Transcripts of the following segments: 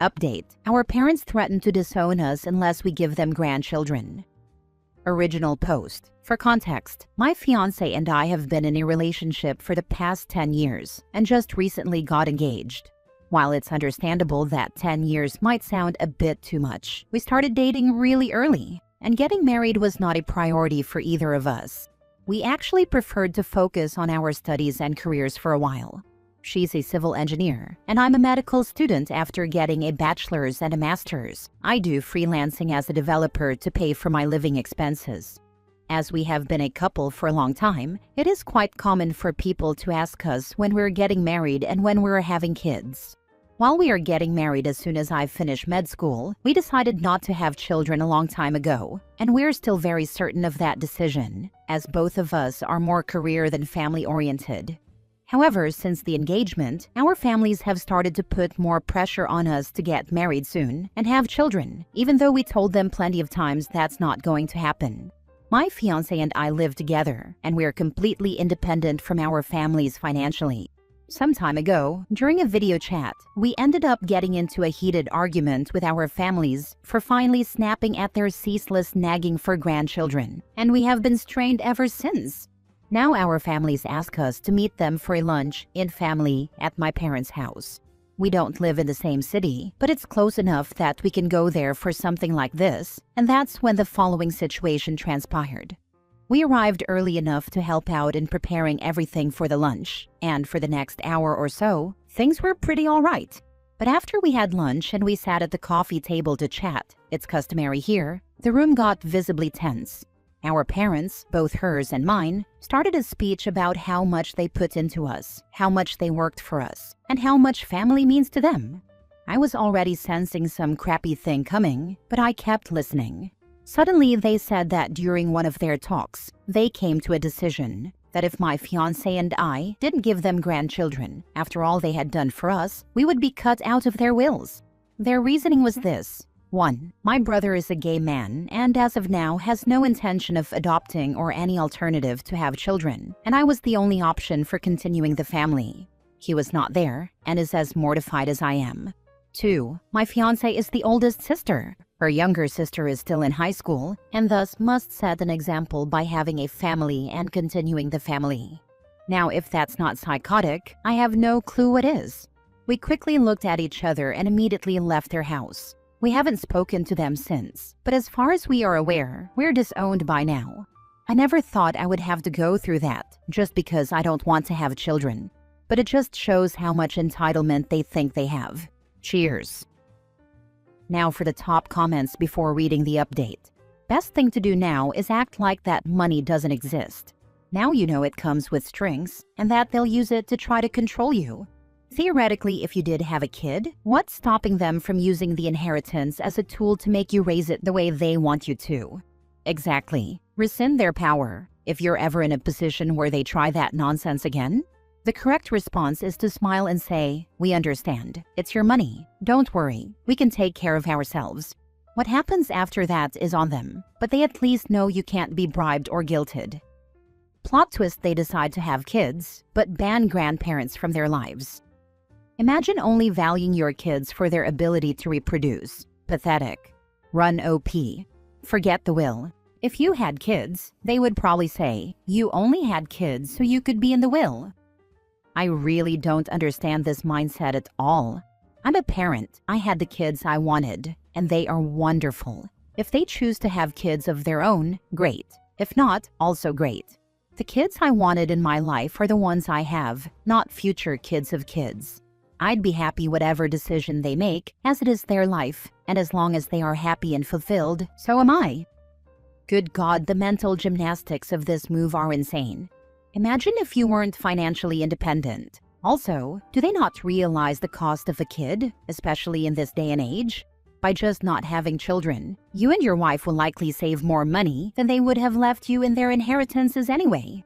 Update: our parents threaten to disown us unless we give them grandchildren. Original post. For context, my fiancé and I have been in a relationship for the past 10 years and just recently got engaged. While it's understandable that 10 years might sound a bit too much, we started dating really early, and getting married was not a priority for either of us. We actually preferred to focus on our studies and careers for a while. She's a civil engineer, and I'm a medical student after getting a bachelor's and a master's. I do freelancing as a developer to pay for my living expenses. As we have been a couple for a long time, it is quite common for people to ask us when we're getting married and when we're having kids. While we are getting married as soon as I finish med school, we decided not to have children a long time ago, and we're still very certain of that decision, as both of us are more career than family-oriented. However, since the engagement, our families have started to put more pressure on us to get married soon and have children, even though we told them plenty of times that's not going to happen. My fiancé and I live together, and we're completely independent from our families financially. Some time ago, during a video chat, we ended up getting into a heated argument with our families for finally snapping at their ceaseless nagging for grandchildren, and we have been strained ever since. Now our families ask us to meet them for a lunch in family at my parents' house. We don't live in the same city, but it's close enough that we can go there for something like this, and that's when the following situation transpired. We arrived early enough to help out in preparing everything for the lunch, and for the next hour or so, things were pretty all right. But after we had lunch and we sat at the coffee table to chat, it's customary here, the room got visibly tense. Our parents, both hers and mine, started a speech about how much they put into us, how much they worked for us, and how much family means to them. I was already sensing some crappy thing coming, but I kept listening. Suddenly, they said that during one of their talks, they came to a decision that if my fiancé and I didn't give them grandchildren, after all they had done for us, we would be cut out of their wills. Their reasoning was this. 1. My brother is a gay man and as of now has no intention of adopting or any alternative to have children, and I was the only option for continuing the family. He was not there and is as mortified as I am. 2. My fiancé is the oldest sister. Her younger sister is still in high school and thus must set an example by having a family and continuing the family. Now, if that's not psychotic, I have no clue what is. We quickly looked at each other and immediately left their house. We haven't spoken to them since, but as far as we are aware, we're disowned by now. I never thought I would have to go through that just because I don't want to have children, but it just shows how much entitlement they think they have. Cheers. Now for the top comments before reading the update. Best thing to do now is act like that money doesn't exist. Now you know it comes with strings and that they'll use it to try to control you. Theoretically, if you did have a kid, what's stopping them from using the inheritance as a tool to make you raise it the way they want you to? Exactly. Rescind their power. If you're ever in a position where they try that nonsense again, the correct response is to smile and say, "We understand. It's your money. Don't worry. We can take care of ourselves." What happens after that is on them, but they at least know you can't be bribed or guilted. Plot twist: they decide to have kids, but ban grandparents from their lives. Imagine only valuing your kids for their ability to reproduce. Pathetic. Run OP. Forget the will. If you had kids, they would probably say, you only had kids so you could be in the will. I really don't understand this mindset at all. I'm a parent. I had the kids I wanted, and they are wonderful. If they choose to have kids of their own, great. If not, also great. The kids I wanted in my life are the ones I have, not future kids of kids. I'd be happy whatever decision they make, as it is their life, and as long as they are happy and fulfilled, so am I. Good God, the mental gymnastics of this move are insane. Imagine if you weren't financially independent. Also, do they not realize the cost of a kid, especially in this day and age? By just not having children, you and your wife will likely save more money than they would have left you in their inheritances anyway.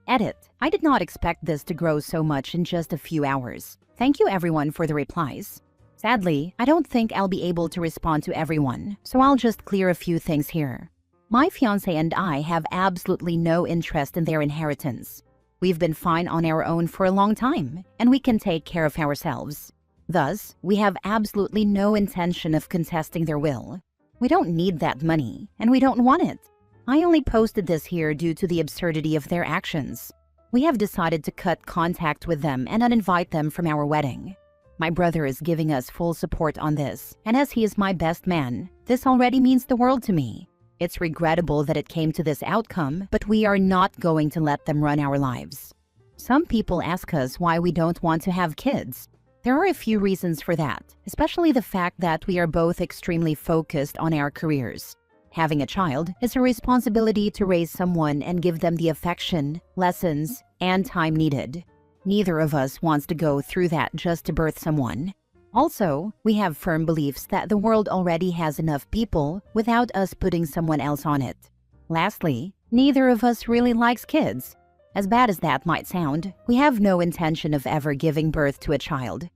Edit. I did not expect this to grow so much in just a few hours. Thank you everyone for the replies. Sadly, I don't think I'll be able to respond to everyone, so I'll just clear a few things here. My fiancé and I have absolutely no interest in their inheritance. We've been fine on our own for a long time, and we can take care of ourselves. Thus, we have absolutely no intention of contesting their will. We don't need that money, and we don't want it. I only posted this here due to the absurdity of their actions. We have decided to cut contact with them and uninvite them from our wedding. My brother is giving us full support on this, and as he is my best man, this already means the world to me. It's regrettable that it came to this outcome, but we are not going to let them run our lives. Some people ask us why we don't want to have kids. There are a few reasons for that, especially the fact that we are both extremely focused on our careers. Having a child is a responsibility to raise someone and give them the affection, lessons, and time needed. Neither of us wants to go through that just to birth someone. Also, we have firm beliefs that the world already has enough people without us putting someone else on it. Lastly, neither of us really likes kids. As bad as that might sound, we have no intention of ever giving birth to a child.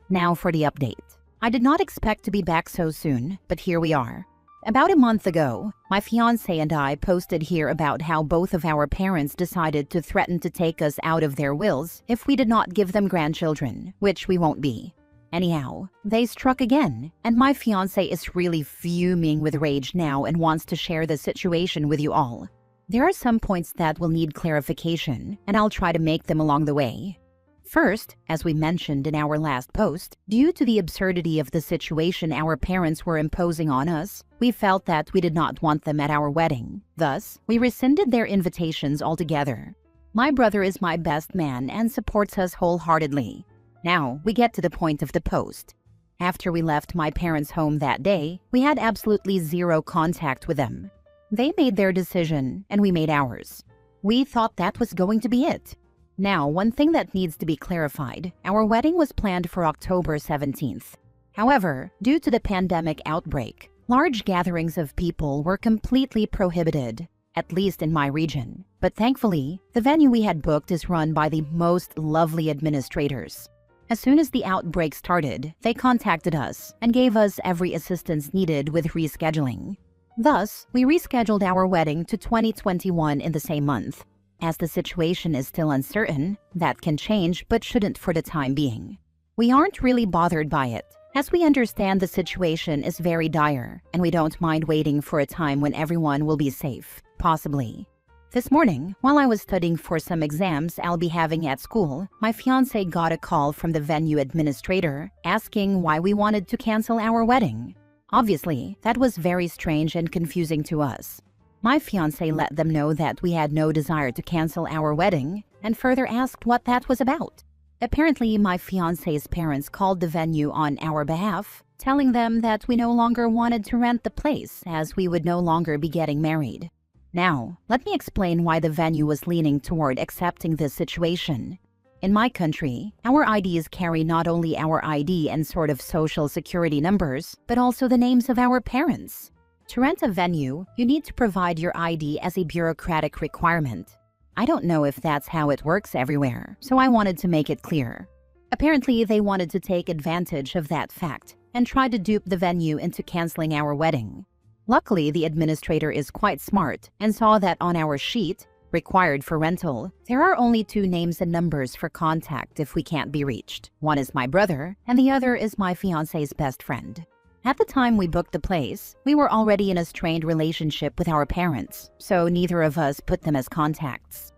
Now for the update. I did not expect to be back so soon, but here we are. About a month ago, my fiancé and I posted here about how both of our parents decided to threaten to take us out of their wills if we did not give them grandchildren, which we won't be. Anyhow, they struck again, and my fiancé is really fuming with rage now and wants to share the situation with you all. There are some points that will need clarification, and I'll try to make them along the way. First, as we mentioned in our last post, due to the absurdity of the situation our parents were imposing on us, we felt that we did not want them at our wedding. Thus, we rescinded their invitations altogether. My brother is my best man and supports us wholeheartedly. Now, we get to the point of the post. After we left my parents' home that day, we had absolutely zero contact with them. They made their decision, and we made ours. We thought that was going to be it. Now, one thing that needs to be clarified, our wedding was planned for October 17th. However, due to the pandemic outbreak, large gatherings of people were completely prohibited, at least in my region. But thankfully, the venue we had booked is run by the most lovely administrators. As soon as the outbreak started, they contacted us and gave us every assistance needed with rescheduling. Thus, we rescheduled our wedding to 2021 in the same month. As the situation is still uncertain, that can change but shouldn't for the time being. We aren't really bothered by it, as we understand the situation is very dire, and we don't mind waiting for a time when everyone will be safe, possibly. This morning, while I was studying for some exams I'll be having at school, my fiancé got a call from the venue administrator asking why we wanted to cancel our wedding. Obviously, that was very strange and confusing to us. My fiancé let them know that we had no desire to cancel our wedding and further asked what that was about. Apparently, my fiancé's parents called the venue on our behalf, telling them that we no longer wanted to rent the place as we would no longer be getting married. Now, let me explain why the venue was leaning toward accepting this situation. In my country, our IDs carry not only our ID and sort of social security numbers, but also the names of our parents. To rent a venue, you need to provide your ID as a bureaucratic requirement. I don't know if that's how it works everywhere, so I wanted to make it clear. Apparently, they wanted to take advantage of that fact and tried to dupe the venue into canceling our wedding. Luckily, the administrator is quite smart and saw that on our sheet, required for rental, there are only 2 names and numbers for contact if we can't be reached. One is my brother, and the other is my fiancé's best friend. At the time we booked the place, we were already in a strained relationship with our parents, so neither of us put them as contacts.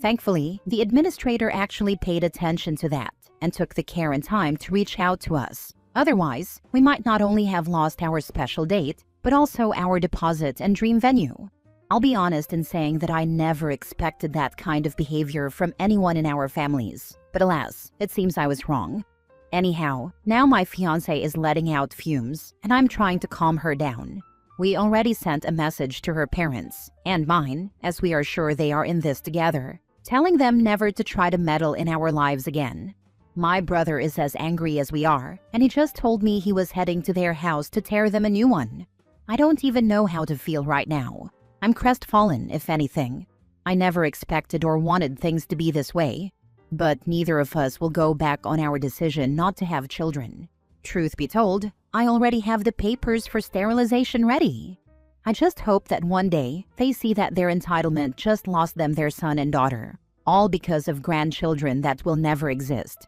Thankfully, the administrator actually paid attention to that and took the care and time to reach out to us. Otherwise, we might not only have lost our special date, but also our deposit and dream venue. I'll be honest in saying that I never expected that kind of behavior from anyone in our families, but alas, it seems I was wrong. Anyhow, now my fiancé is letting out fumes, and I'm trying to calm her down. We already sent a message to her parents, and mine, as we are sure they are in this together, telling them never to try to meddle in our lives again. My brother is as angry as we are, and he just told me he was heading to their house to tear them a new one. I don't even know how to feel right now. I'm crestfallen, if anything. I never expected or wanted things to be this way. But neither of us will go back on our decision not to have children. Truth be told, I already have the papers for sterilization ready. I just hope that one day they see that their entitlement just lost them their son and daughter, all because of grandchildren that will never exist.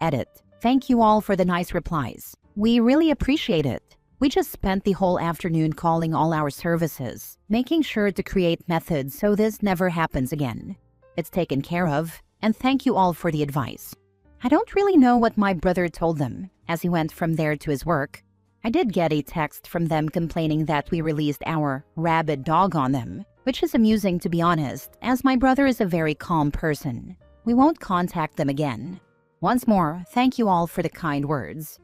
Edit. Thank you all for the nice replies. We really appreciate it. We just spent the whole afternoon calling all our services, making sure to create methods so this never happens again. It's taken care of, and thank you all for the advice. I don't really know what my brother told them as he went from there to his work. I did get a text from them complaining that we released our rabid dog on them, which is amusing to be honest, as my brother is a very calm person. We won't contact them again. Once more, thank you all for the kind words.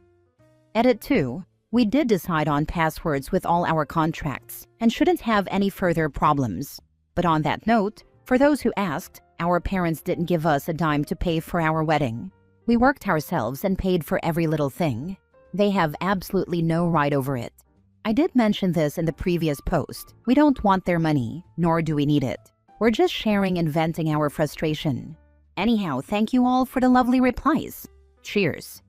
Edit 2. We did decide on passwords with all our contracts and shouldn't have any further problems. But on that note, for those who asked, our parents didn't give us a dime to pay for our wedding. We worked ourselves and paid for every little thing. They have absolutely no right over it. I did mention this in the previous post. We don't want their money, nor do we need it. We're just sharing and venting our frustration. Anyhow, thank you all for the lovely replies. Cheers.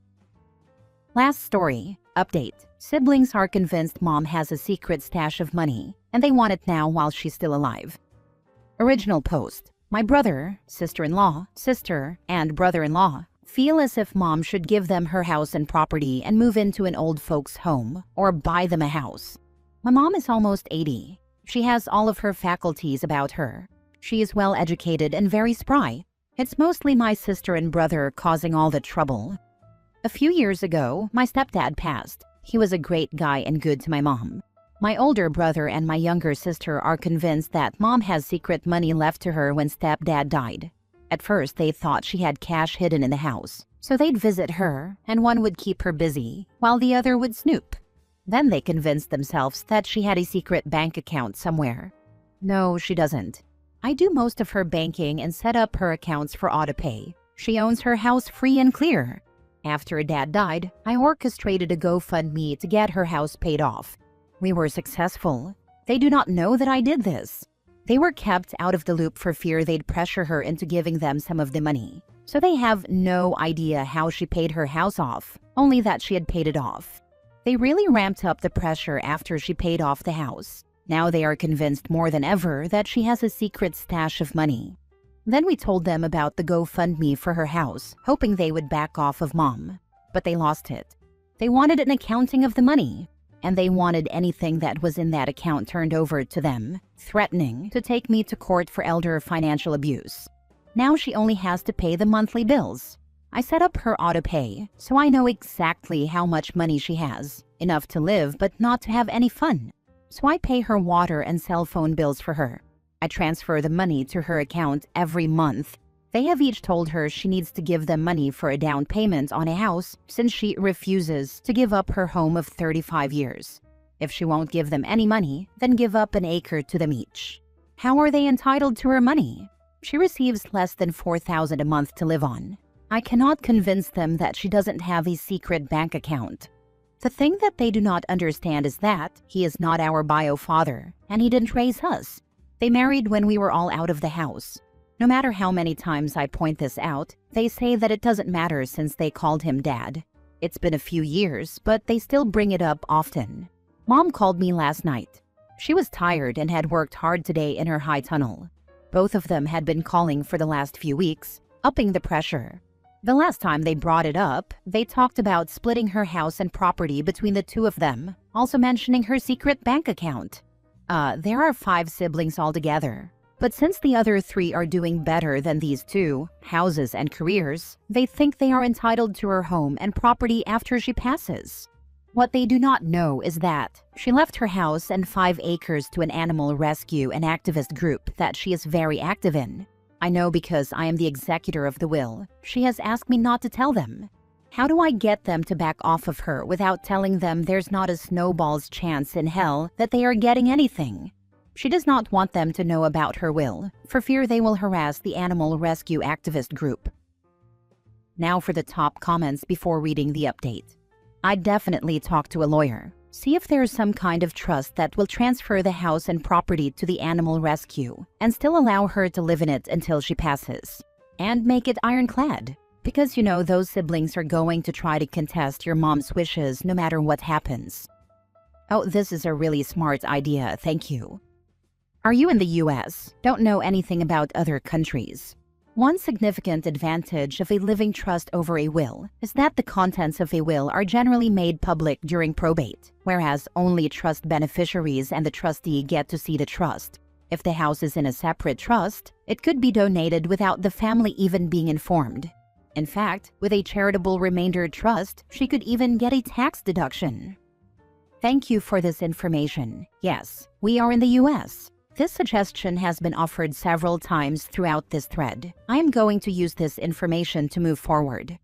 Last story. Update. Siblings are convinced mom has a secret stash of money, and they want it now while she's still alive. Original post. My brother, sister-in-law, sister, and brother-in-law feel as if mom should give them her house and property and move into an old folks' home or buy them a house. My mom is almost 80. She has all of her faculties about her. She is well educated and very spry. It's mostly my sister and brother causing all the trouble. A few years ago, my stepdad passed. He was a great guy and good to my mom. My older brother and my younger sister are convinced that mom has secret money left to her when stepdad died. At first, they thought she had cash hidden in the house, so they'd visit her, and one would keep her busy, while the other would snoop. Then they convinced themselves that she had a secret bank account somewhere. No, she doesn't. I do most of her banking and set up her accounts for auto-pay. She owns her house free and clear. After Dad died, I orchestrated a GoFundMe to get her house paid off. We were successful. They do not know that I did this. They were kept out of the loop for fear they'd pressure her into giving them some of the money. So they have no idea how she paid her house off, only that she had paid it off. They really ramped up the pressure after she paid off the house. Now they are convinced more than ever that she has a secret stash of money. Then we told them about the GoFundMe for her house, hoping they would back off of mom. But they lost it. They wanted an accounting of the money, and they wanted anything that was in that account turned over to them, threatening to take me to court for elder financial abuse. Now she only has to pay the monthly bills. I set up her auto-pay, so I know exactly how much money she has, enough to live but not to have any fun. So I pay her water and cell phone bills for her. I transfer the money to her account every month. They have each told her she needs to give them money for a down payment on a house since she refuses to give up her home of 35 years. If she won't give them any money, then give up an acre to them each. How are they entitled to her money? She receives less than $4,000 a month to live on. I cannot convince them that she doesn't have a secret bank account. The thing that they do not understand is that he is not our bio father, and he didn't raise us. They married when we were all out of the house. No matter how many times I point this out, they say that it doesn't matter since they called him Dad. It's been a few years, but they still bring it up often. Mom called me last night. She was tired and had worked hard today in her high tunnel. Both of them had been calling for the last few weeks, upping the pressure. The last time they brought it up, they talked about splitting her house and property between the two of them, also mentioning her secret bank account. There are 5 siblings altogether. But since the other 3 are doing better than these 2, houses and careers, they think they are entitled to her home and property after she passes. What they do not know is that she left her house and 5 acres to an animal rescue and activist group that she is very active in. I know because I am the executor of the will. She has asked me not to tell them. How do I get them to back off of her without telling them there's not a snowball's chance in hell that they are getting anything? She does not want them to know about her will, for fear they will harass the animal rescue activist group. Now for the top comments before reading the update. I'd definitely talk to a lawyer. See if there's some kind of trust that will transfer the house and property to the animal rescue and still allow her to live in it until she passes. And make it ironclad. Because you know those siblings are going to try to contest your mom's wishes no matter what happens. Oh, this is a really smart idea, thank you. Are you in the US? Don't know anything about other countries? One significant advantage of a living trust over a will is that the contents of a will are generally made public during probate, whereas only trust beneficiaries and the trustee get to see the trust. If the house is in a separate trust, it could be donated without the family even being informed. In fact, with a charitable remainder trust, she could even get a tax deduction. Thank you for this information. Yes, we are in the US. This suggestion has been offered several times throughout this thread. I am going to use this information to move forward.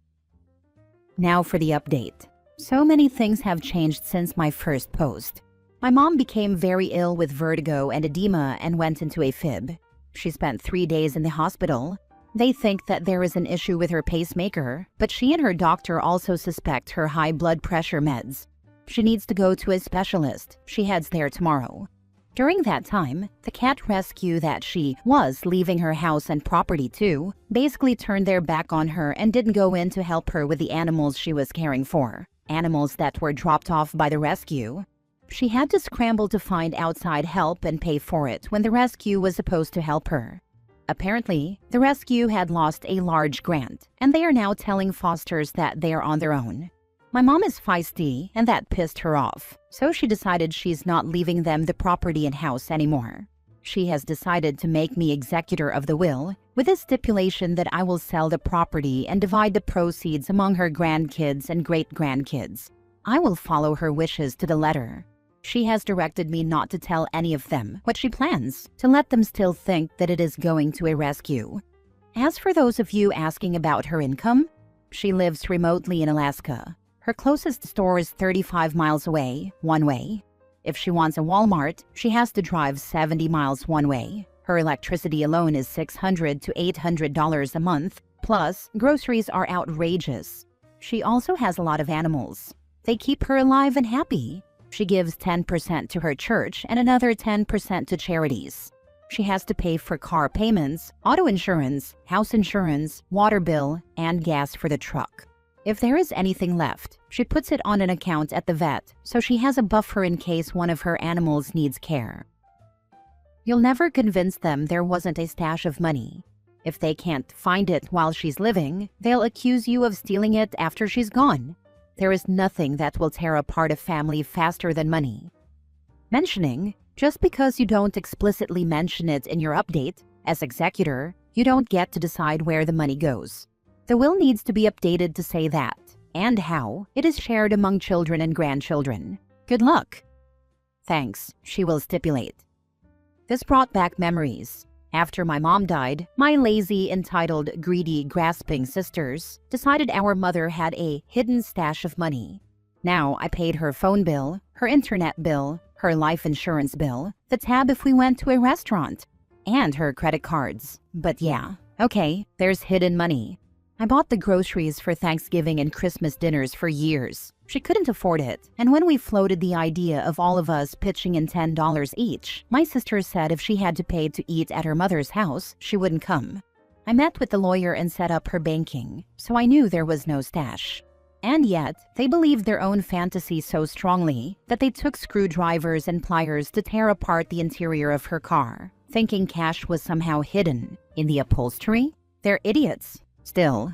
Now for the update. So many things have changed since my first post. My mom became very ill with vertigo and edema and went into a fib. She spent 3 days in the hospital. They think that there is an issue with her pacemaker, but she and her doctor also suspect her high blood pressure meds. She needs to go to a specialist. She heads there tomorrow. During that time, the cat rescue that she was leaving her house and property to basically turned their back on her and didn't go in to help her with the animals she was caring for, animals that were dropped off by the rescue. She had to scramble to find outside help and pay for it when the rescue was supposed to help her. Apparently, the rescue had lost a large grant, and they are now telling fosters that they are on their own. My mom is feisty, and that pissed her off, so she decided she's not leaving them the property and house anymore. She has decided to make me executor of the will, with a stipulation that I will sell the property and divide the proceeds among her grandkids and great-grandkids. I will follow her wishes to the letter. She has directed me not to tell any of them what she plans, to let them still think that it is going to a rescue. As for those of you asking about her income, she lives remotely in Alaska. Her closest store is 35 miles away, one way. If she wants a Walmart, she has to drive 70 miles one way. Her electricity alone is $600 to $800 a month, plus groceries are outrageous. She also has a lot of animals. They keep her alive and happy. She gives 10% to her church and another 10% to charities. She has to pay for car payments, auto insurance, house insurance, water bill, and gas for the truck. If there is anything left, she puts it on an account at the vet, so she has a buffer in case one of her animals needs care. You'll never convince them there wasn't a stash of money. If they can't find it while she's living, they'll accuse you of stealing it after she's gone. There is nothing that will tear apart a family faster than money. Mentioning, just because you don't explicitly mention it in your update, as executor, you don't get to decide where the money goes. The will needs to be updated to say that, and how, it is shared among children and grandchildren. Good luck. Thanks, she will stipulate. This brought back memories. After my mom died, my lazy, entitled, greedy, grasping sisters decided our mother had a hidden stash of money. Now I paid her phone bill, her internet bill, her life insurance bill, the tab if we went to a restaurant, and her credit cards. But yeah, okay, there's hidden money. I bought the groceries for Thanksgiving and Christmas dinners for years. She couldn't afford it, and when we floated the idea of all of us pitching in $10 each, my sister said if she had to pay to eat at her mother's house, she wouldn't come. I met with the lawyer and set up her banking, so I knew there was no stash. And yet, they believed their own fantasy so strongly that they took screwdrivers and pliers to tear apart the interior of her car, thinking cash was somehow hidden in the upholstery. They're idiots. Still,